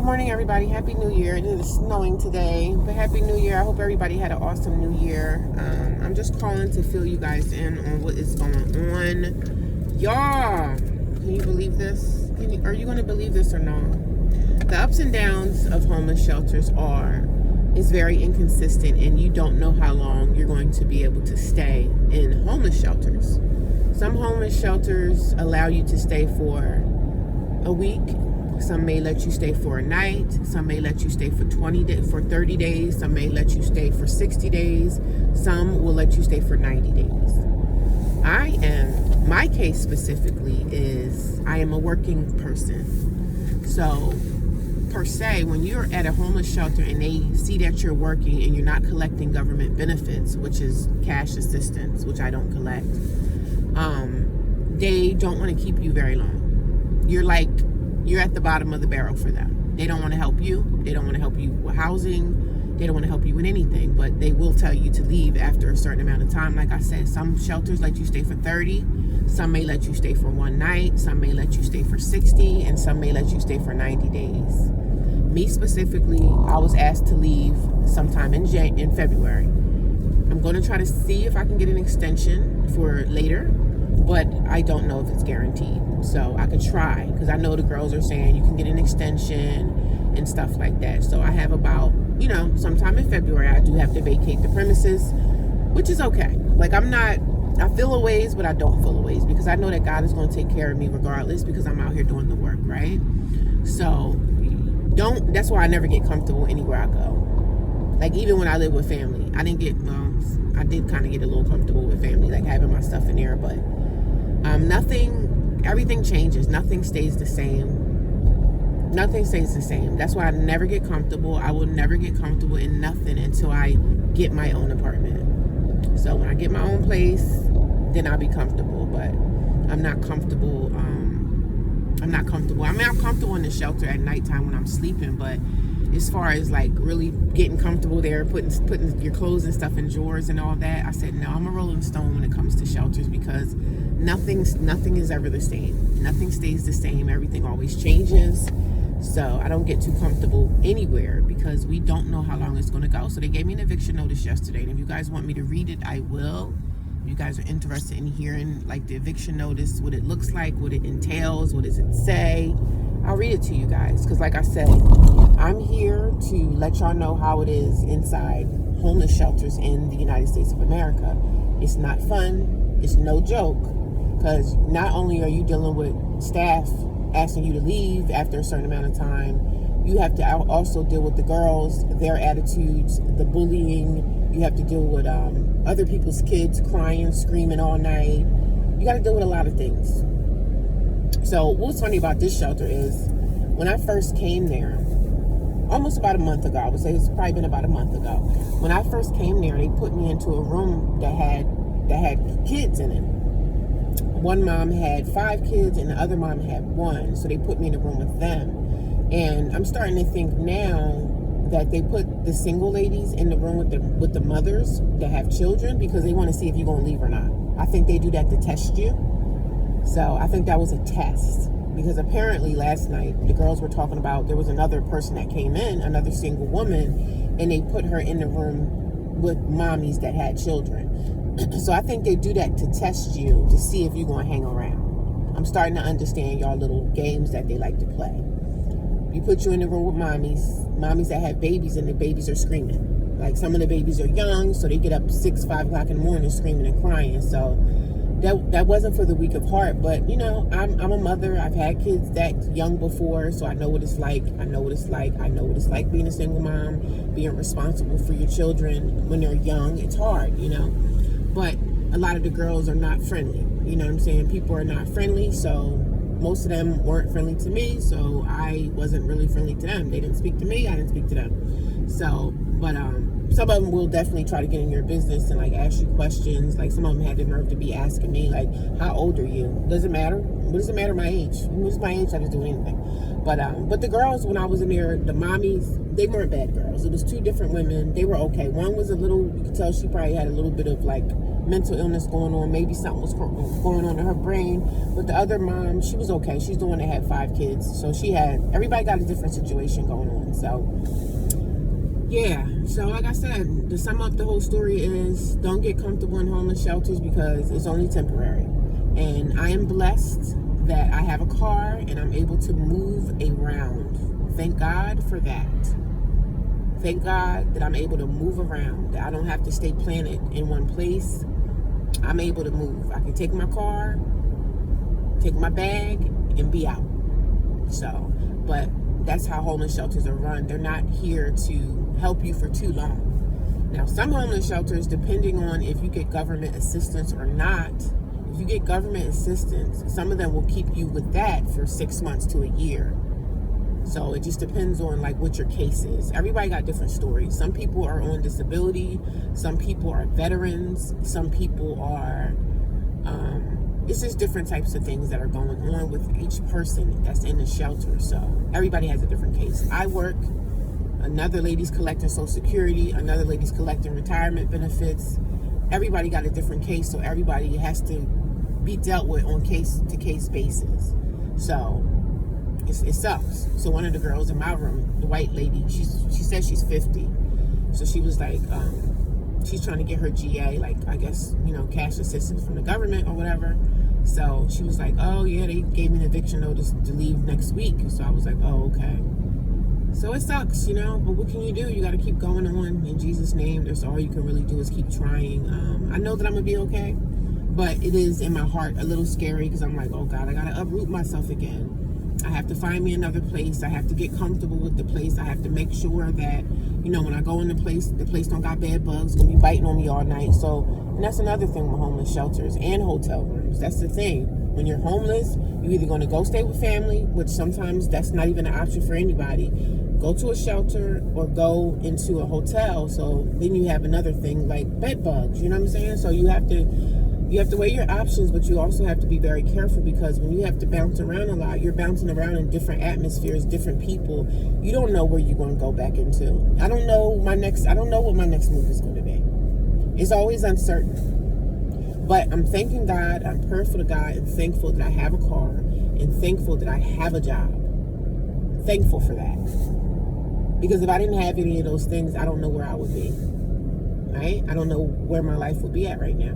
morning, everybody. Happy New Year. It is snowing today, but Happy New Year. I hope everybody had an awesome New Year. I'm just calling to fill you guys in on what is going on. Y'all, can you believe this? Are you going to believe this or no? The ups and downs of homeless shelters is very inconsistent, and you don't know how long you're going to be able to stay in homeless shelters. Some homeless shelters allow you to stay for a week. Some may let you stay for a night. Some may let you stay for 30 days. Some may let you stay for 60 days. Some will let you stay for 90 days. My case specifically is I am a working person. So, per se, when you're at a homeless shelter and they see that you're working and you're not collecting government benefits, which is cash assistance, which I don't collect, they don't want to keep you very long. You're at the bottom of the barrel for them. They don't want to help you. They don't want to help you with housing. They don't want to help you with anything, but they will tell you to leave after a certain amount of time. Like I said, some shelters let you stay for 30. Some may let you stay for one night. Some may let you stay for 60, and some may let you stay for 90 days. Me specifically, I was asked to leave sometime in February. I'm going to try to see if I can get an extension for later, but I don't know if it's guaranteed. So I could try, because I know the girls are saying you can get an extension and stuff like that. So I have about, sometime in February, I do have to vacate the premises, which is okay. I feel a ways, but I don't feel a ways, because I know that God is going to take care of me regardless, because I'm out here doing the work, right? So that's why I never get comfortable anywhere I go. Like, even when I live with family, I did kind of get a little comfortable with family, like having my stuff in there, but everything changes. Nothing stays the same. Nothing stays the same. That's why I never get comfortable. I will never get comfortable in nothing until I get my own apartment. So when I get my own place, then I'll be comfortable, but I'm not comfortable. I'm comfortable in the shelter at nighttime when I'm sleeping, but as far as really getting comfortable there, putting your clothes and stuff in drawers and all that, I said, no, I'm a rolling stone when it comes to shelters, because nothing is ever the same. Nothing stays the same. Everything always changes. So I don't get too comfortable anywhere, because we don't know how long it's going to go. So they gave me an eviction notice yesterday, and if you guys want me to read it, I will. If you guys are interested in hearing the eviction notice, what it looks like, what it entails, what does it say, I'll read it to you guys, because like I said, I'm here to let y'all know how it is inside homeless shelters in the United States of America. It's not fun. It's no joke, because not only are you dealing with staff asking you to leave after a certain amount of time, you have to also deal with the girls, their attitudes, the bullying. You have to deal with other people's kids crying, screaming all night. You got to deal with a lot of things. So what's funny about this shelter is, when I first came there, almost about a month ago, I would say it's probably been about a month ago, when I first came there, they put me into a room that had kids in it. One mom had 5 kids and the other mom had 1, so they put me in a room with them. And I'm starting to think now that they put the single ladies in the room with the mothers that have children, because they want to see if you're going to leave or not. I think they do that to test you. So I think that was a test, because apparently last night the girls were talking about there was another person that came in, another single woman, and they put her in the room with mommies that had children. So I think they do that to test you, to see if you're going to hang around. I'm starting to understand y'all little games that they like to play. You put you in the room with mommies that have babies, and the babies are screaming. Like, some of the babies are young, so they get up 5 o'clock in the morning screaming and crying. So that wasn't for the weak of heart, but I'm a mother. I've had kids that young before, so I know what it's like. I know what it's like being a single mom, being responsible for your children when they're young. It's hard, but a lot of the girls are not friendly. You know what I'm saying? People are not friendly, so most of them weren't friendly to me, so I wasn't really friendly to them. They didn't speak to me, I didn't speak to them. So, but some of them will definitely try to get in your business and ask you questions. Like, some of them had the nerve to be asking me, how old are you? Doesn't matter. What does it matter my age? What does my age have to do with anything? But the girls, when I was in there, the mommies, they weren't bad girls. It was two different women. They were okay. One was a little, you could tell she probably had a little bit of like mental illness going on. Maybe something was going on in her brain. But the other mom, she was okay. She's the one that had 5 kids. So everybody got a different situation going on. So, yeah. So like I said, to sum up the whole story is don't get comfortable in homeless shelters because it's only temporary. And I am blessed that I have a car and I'm able to move around. Thank God for that. Thank God that I'm able to move around, that I don't have to stay planted in one place. I'm able to move. I can take my car, take my bag, and be out. So, but that's how homeless shelters are run. They're not here to help you for too long. Now, some homeless shelters, depending on if you get government assistance or not, if you get government assistance, some of them will keep you with that for 6 months to a year. So it just depends on like what your case is. Everybody got different stories. Some people are on disability. Some people are veterans. Some people are, it's just different types of things that are going on with each person that's in the shelter. So everybody has a different case. I work, another lady's collecting Social Security, another lady's collecting retirement benefits. Everybody got a different case, so everybody has to be dealt with on case-to-case basis. So it sucks. So one of the girls in my room, the white lady, she says she's 50. So she was like, she's trying to get her GA, like I guess, cash assistance from the government or whatever. So she was like, oh yeah, they gave me an eviction notice to leave next week. So I was like, oh, okay. So it sucks, but what can you do? You got to keep going on in Jesus' name. That's all you can really do is keep trying. I know that I'm going to be okay, but it is in my heart a little scary because I'm like, oh God, I got to uproot myself again. I have to find me another place. I have to get comfortable with the place. I have to make sure that, when I go in the place don't got bed bugs, gonna be biting on me all night. So, and that's another thing with homeless shelters and hotel rooms. That's the thing. When you're homeless, you're either going to go stay with family, which sometimes that's not even an option for anybody. Go to a shelter or go into a hotel. So then you have another thing like bed bugs. You know what I'm saying? So you have to weigh your options, but you also have to be very careful because when you have to bounce around a lot, you're bouncing around in different atmospheres, different people. You don't know where you're going to go back into. I don't know what my next move is going to be. It's always uncertain. But I'm thanking God, I'm prayerful to God, and thankful that I have a car, and thankful that I have a job. Thankful for that. Because if I didn't have any of those things, I don't know where I would be. Right? I don't know where my life would be at right now.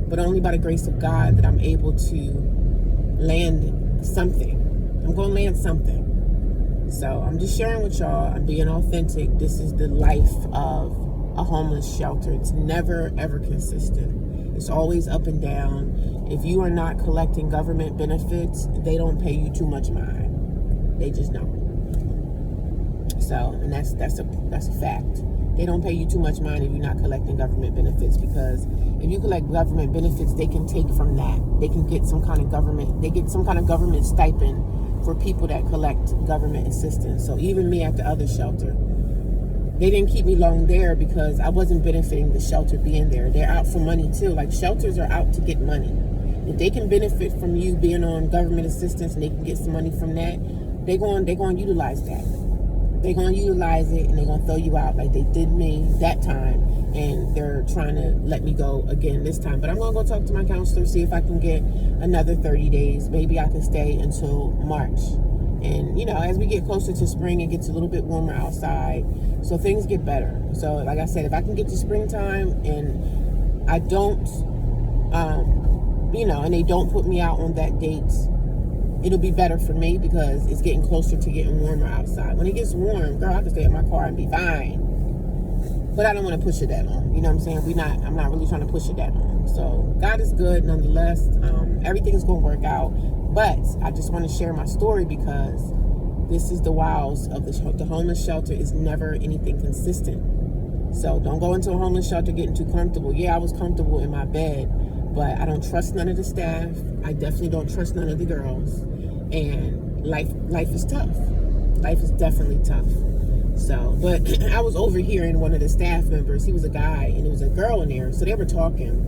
But only by the grace of God that I'm able to land something. I'm going to land something. So I'm just sharing with y'all. I'm being authentic. This is the life of a homeless shelter. It's never, ever consistent. It's always up and down. If you are not collecting government benefits, they don't pay you too much mind. They just don't. So, and that's a fact. They don't pay you too much mind if you're not collecting government benefits, because if you collect government benefits, they can take from that. They can get some kind of government stipend for people that collect government assistance. So even me at the other shelter, they didn't keep me long there because I wasn't benefiting the shelter being there. They're out for money too. Like shelters are out to get money. If they can benefit from you being on government assistance and they can get some money from that, they're going to utilize that. They're going to utilize it and they're going to throw you out like they did me that time. And they're trying to let me go again this time. But I'm going to go talk to my counselor, see if I can get another 30 days. Maybe I can stay until March. And, as we get closer to spring, it gets a little bit warmer outside. So things get better. So like I said, if I can get to springtime and I don't, and they don't put me out on that date, it'll be better for me because it's getting closer to getting warmer outside. When it gets warm, girl, I can stay in my car and be fine. But I don't want to push it that long. You know what I'm saying? I'm not really trying to push it that long. So God is good nonetheless. Everything's going to work out. But I just want to share my story because this is the wiles of the homeless shelter is never anything consistent. So don't go into a homeless shelter getting too comfortable. Yeah, I was comfortable in my bed, but I don't trust none of the staff. I definitely don't trust none of the girls. And life is tough. Life is definitely tough. So, but I was overhearing one of the staff members. He was a guy and there was a girl in there. So they were talking.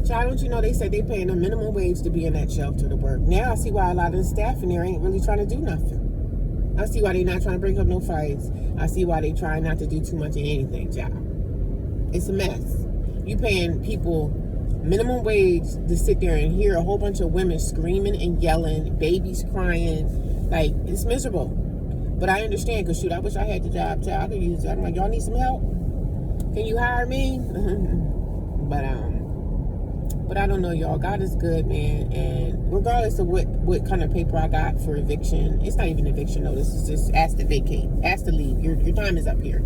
Child, don't you know they say they paying a minimum wage to be in that shelter to work. Now I see why a lot of the staff in there ain't really trying to do nothing. I see why they not trying to break up no fights. I see why they trying not to do too much of anything, child. It's a mess. You paying people minimum wage to sit there and hear a whole bunch of women screaming and yelling, babies crying. Like, it's miserable. But I understand, because shoot, I wish I had the job, child. I could use it. I'm like, y'all need some help? Can you hire me? But I don't know, y'all. God is good, man. And regardless of what kind of paper I got for eviction, it's not even eviction notice. It's just ask to vacate, ask to leave. Your time is up here.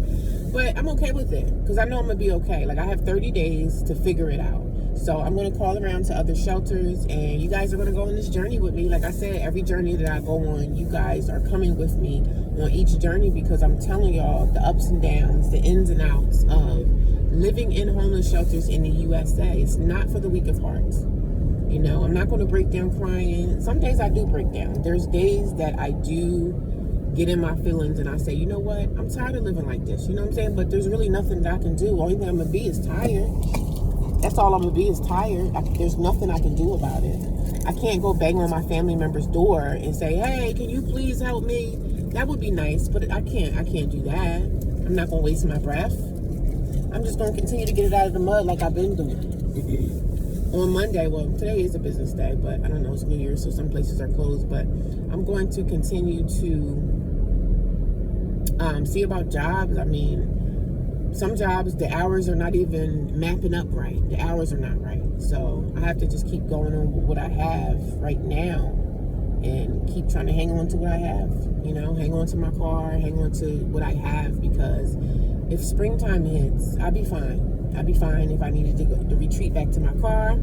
But I'm okay with it, because I know I'm going to be okay. Like, I have 30 days to figure it out. So I'm going to call around to other shelters, and you guys are going to go on this journey with me. Like I said, every journey that I go on, you guys are coming with me on each journey, because I'm telling y'all the ups and downs, the ins and outs of living in homeless shelters in the USA. It's not for the weak of heart. You know, I'm not going to break down crying. Some days I do break down. There's days that I do get in my feelings and I say, you know what? I'm tired of living like this. You know what I'm saying? But there's really nothing that I can do. Only thing I'm going to be is tired. That's all I'm going to be is tired. There's nothing I can do about it. I can't go bang on my family member's door and say, hey, can you please help me? That would be nice, but I can't do that. I'm not going to waste my breath. I'm just going to continue to get it out of the mud like I've been doing. On Monday, well, today is a business day, but I don't know, it's New Year's, so some places are closed, but I'm going to continue to see about jobs. I mean, some jobs, the hours are not even mapping up right. The hours are not right. So I have to just keep going on with what I have right now and keep trying to hang on to what I have. You know, hang on to my car, hang on to what I have, because if springtime hits, I'll be fine. I'll be fine. If I needed to retreat back to my car,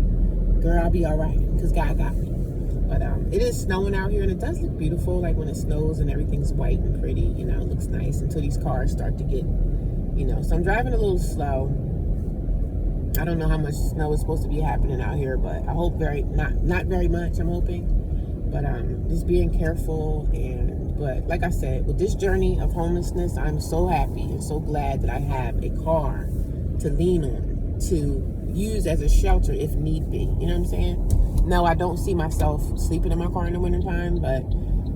girl, I'll be all right, because God got me. But it is snowing out here, and it does look beautiful, like when it snows and everything's white and pretty, you know, it looks nice until these cars start to get, you know, so I'm driving a little slow. I don't know how much snow is supposed to be happening out here, but I hope not very much, I'm hoping. But just being careful, but like I said, with this journey of homelessness, I'm so happy and so glad that I have a car to lean on, to use as a shelter if need be. You know what I'm saying? No, I don't see myself sleeping in my car in the wintertime, but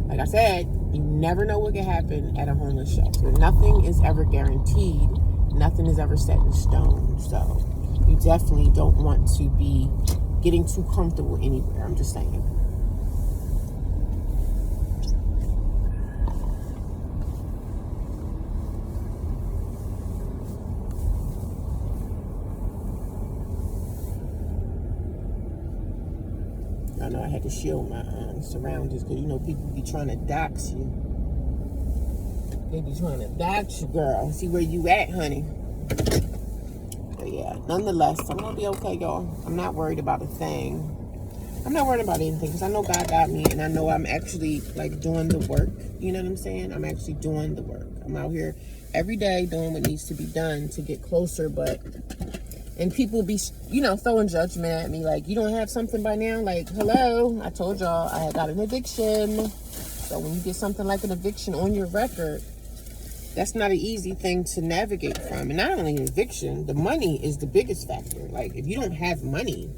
like I said, you never know what can happen at a homeless shelter. Nothing is ever guaranteed. Nothing is ever set in stone. So you definitely don't want to be getting too comfortable anywhere. I'm just saying. I know I had to shield my surroundings, because you know people be trying to dox you. They be trying to dox you, girl. See where you at, honey. But yeah, nonetheless, I'm gonna be okay, y'all. I'm not worried about a thing. I'm not worried about anything, because I know God got me, and I know I'm actually like doing the work. You know what I'm saying? I'm actually doing the work. I'm out here every day doing what needs to be done to get closer, and people be, you know, throwing judgment at me, like, you don't have something by now? Like, hello, I told y'all I got an eviction. So when you get something like an eviction on your record, that's not an easy thing to navigate from. And not only an eviction, the money is the biggest factor. Like, if you don't have money,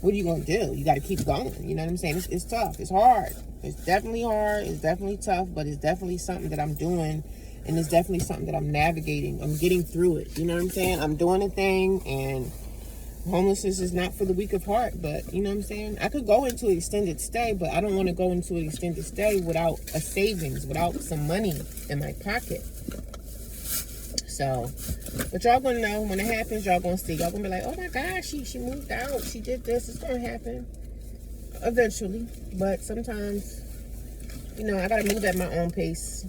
what are you going to do? You got to keep going. You know what I'm saying? It's tough. It's hard. It's definitely hard. It's definitely tough, but it's definitely something that I'm doing. And it's definitely something that I'm navigating. I'm getting through it. You know what I'm saying? I'm doing a thing, and homelessness is not for the weak of heart. But, you know what I'm saying? I could go into an extended stay, but I don't want to go into an extended stay without a savings, without some money in my pocket. So, but y'all gonna know when it happens. Y'all gonna see. Y'all gonna be like, oh my gosh, she moved out. She did this. It's gonna happen eventually. But sometimes, you know, I gotta move at my own pace.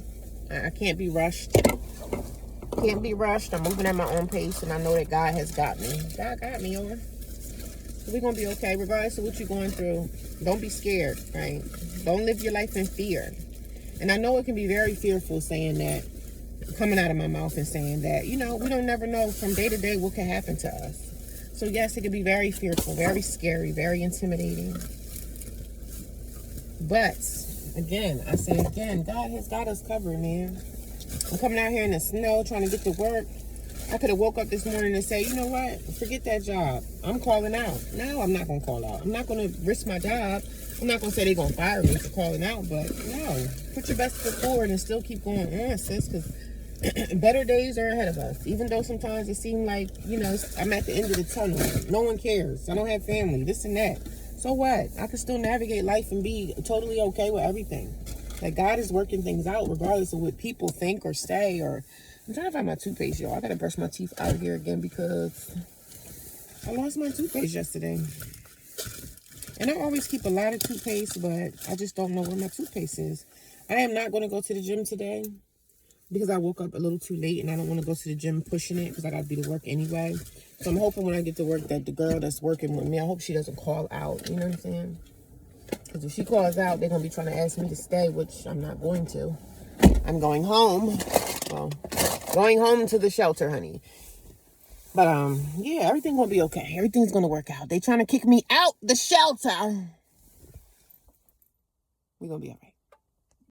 I can't be rushed. Can't be rushed. I'm moving at my own pace, and I know that God has got me. God got me, y'all. So we're going to be okay, regardless of what you're going through. Don't be scared, right? Don't live your life in fear. And I know it can be very fearful saying that, coming out of my mouth and saying that, you know, we don't never know from day to day what can happen to us. So yes, it can be very fearful, very scary, very intimidating. But again, I say again, God has got us covered, man. I'm coming out here in the snow trying to get to work. I could have woke up this morning and say, you know what? Forget that job. I'm calling out. No, I'm not going to call out. I'm not going to risk my job. I'm not going to say they're going to fire me for calling out, but no. Put your best foot forward and still keep going on, sis, because better days are ahead of us. Even though sometimes it seems like, you know, I'm at the end of the tunnel. No one cares. I don't have family, this and that. So what? I can still navigate life and be totally okay with everything. Like, God is working things out regardless of what people think or say. Or I'm trying to find my toothpaste, y'all. I gotta brush my teeth out here again because I lost my toothpaste yesterday. And I always keep a lot of toothpaste, but I just don't know where my toothpaste is. I am not going to go to the gym today because I woke up a little too late and I don't want to go to the gym pushing it because I got to be to work anyway. So I'm hoping when I get to work that the girl that's working with me, I hope she doesn't call out. You know what I'm saying? Because if she calls out, they're going to be trying to ask me to stay, which I'm not going to. I'm going home. Well, going home to the shelter, honey. But, yeah, everything's going to be okay. Everything's going to work out. They trying to kick me out the shelter. We're going to be all right.